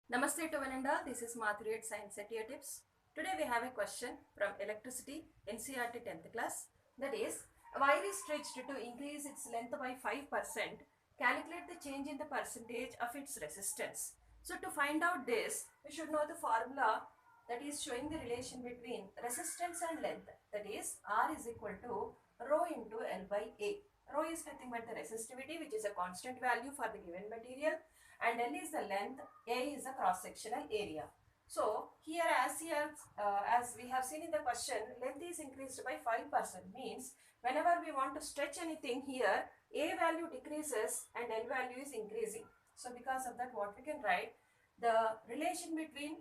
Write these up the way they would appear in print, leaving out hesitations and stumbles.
Namaste to one and all. This is Madhuri at Science Setia Tips. Today we have a question from Electricity NCERT 10th class. That is, a wire is stretched to increase its length by 5%. Calculate the change in the percentage of its resistance. So to find out this, we should know the formula that is showing the relation between resistance and length. That is, R is equal to rho into L by A. Rho is nothing but the resistivity, which is a constant value for the given material, and L is the length, A is the cross-sectional area. So here as we have seen in the question, length is increased by 5%, means whenever we want to stretch anything here, A value decreases and L value is increasing. So because of that, what we can write, the relation between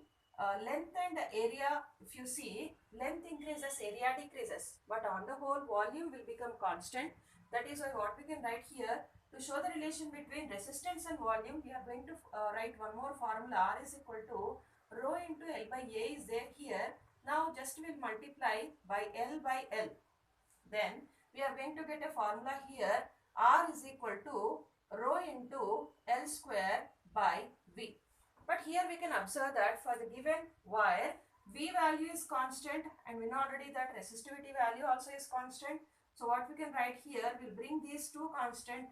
length and area, if you see, length increases, area decreases, but on the whole volume will become constant. That is why what we can write here, to show the relation between resistance and volume, we are going to write one more formula. R is equal to rho into L by A is there here. Now just we'll multiply by L by L. Then we are going to get a formula here. R is equal to rho into L square by V. But here we can observe that for the given wire, V value is constant, and we know already that resistivity value also is constant. So what we can write here, we'll bring these two constant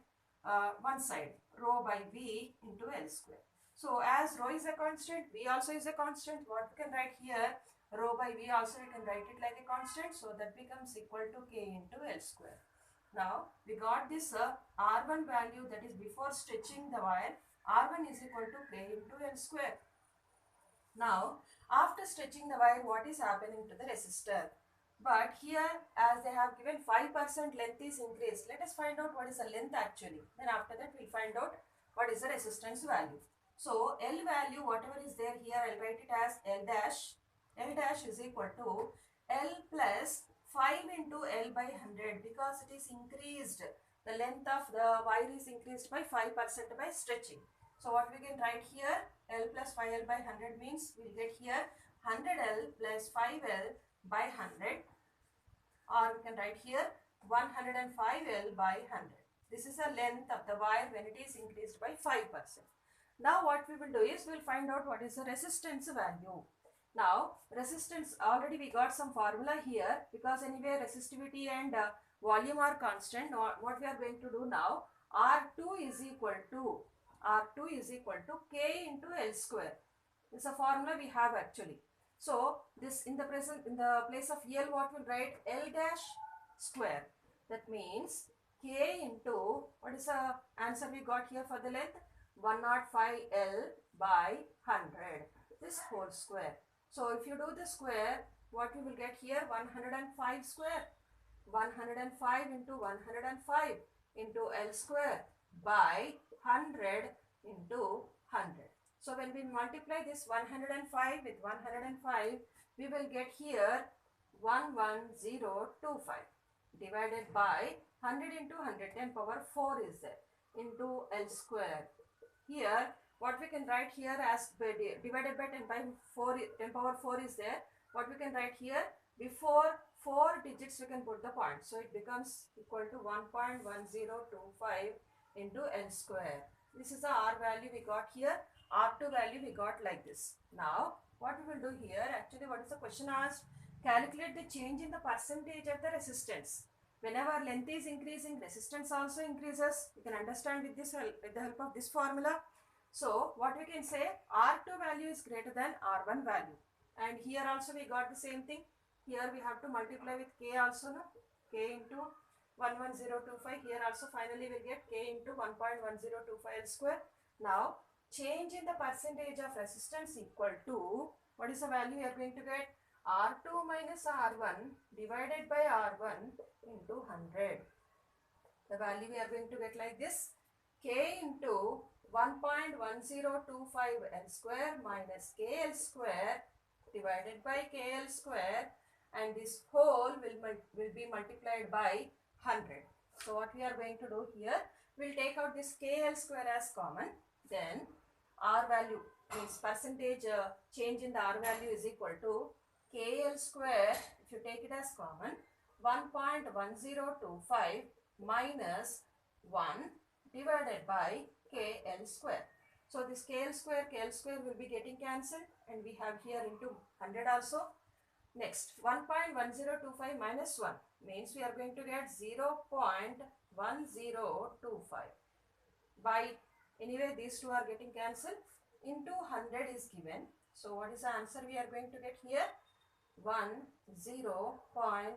one side, rho by V into L square. So as rho is a constant, V also is a constant. What we can write here, rho by V also we can write it like a constant. So that becomes equal to K into L square. Now we got this R1 value, that is before stretching the wire. R1 is equal to K into L square. Now after stretching the wire, what is happening to the resistor? But here, as they have given 5% length is increased, let us find out what is the length actually. Then after that, we'll find out what is the resistance value. So L value, whatever is there here, I'll write it as L dash. L dash is equal to L plus 5 into L by 100, because it is increased. The length of the wire is increased by 5% by stretching. So what we can write here, L plus 5L by 100 means we'll get here 100L plus 5L by 100, or we can write here 105L by 100. This is the length of the wire when it is increased by 5%. Now what we will do is we'll find out what is the resistance value. Now resistance, already we got some formula here, because anyway resistivity and volume are constant. What we are going to do now, R2 is equal to K into L square. This is a formula we have actually. So this in the place of L, what we'll write, L dash square. That means K into, what is the answer we got here for the length? 105L by 100, this whole square. So if you do the square, what you will get here, 105 square. 105 into 105 into L square by 100 into 100. So when we multiply this 105 with 105, we will get here 11025 divided by 100 into 100, 10 power 4 is there, into L square. Here what we can write here as divided by 10 by 4, 10 power 4 is there. What we can write here, before 4 digits we can put the point. So it becomes equal to 1.1025 into L square. This is the R value we got here. R2 value we got like this. Now what we will do here, actually what is the question asked? Calculate the change in the percentage of the resistance. Whenever length is increasing, resistance also increases. You can understand with this with the help of this formula. So what we can say, R2 value is greater than R1 value. And here also we got the same thing. Here we have to multiply with K also, no? K into 11025. Here also finally we'll get K into 1.1025 L square. Now change in the percentage of resistance equal to, what is the value we are going to get? R2 minus R1 divided by R1 into 100. The value we are going to get like this, K into 1.1025 L square minus KL square divided by KL square, and this whole will be multiplied by 100. So what we are going to do here, we'll take out this KL square as common. Then R value means percentage change in the R value is equal to KL square, if you take it as common, 1.1025 minus 1 divided by KL square. So this KL square will be getting cancelled, and we have here into 100 also. Next, 1.1025 minus 1 means we are going to get 0.1025. By anyway these two are getting cancelled, into 100 is given. So what is the answer we are going to get here? 10.25.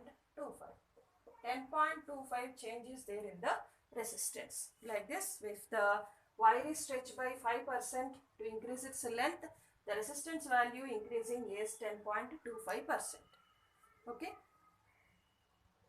10.25 change is there in the resistance. Like this, if the wire is stretched by 5% to increase its length, the resistance value increasing is 10.25%. Okay.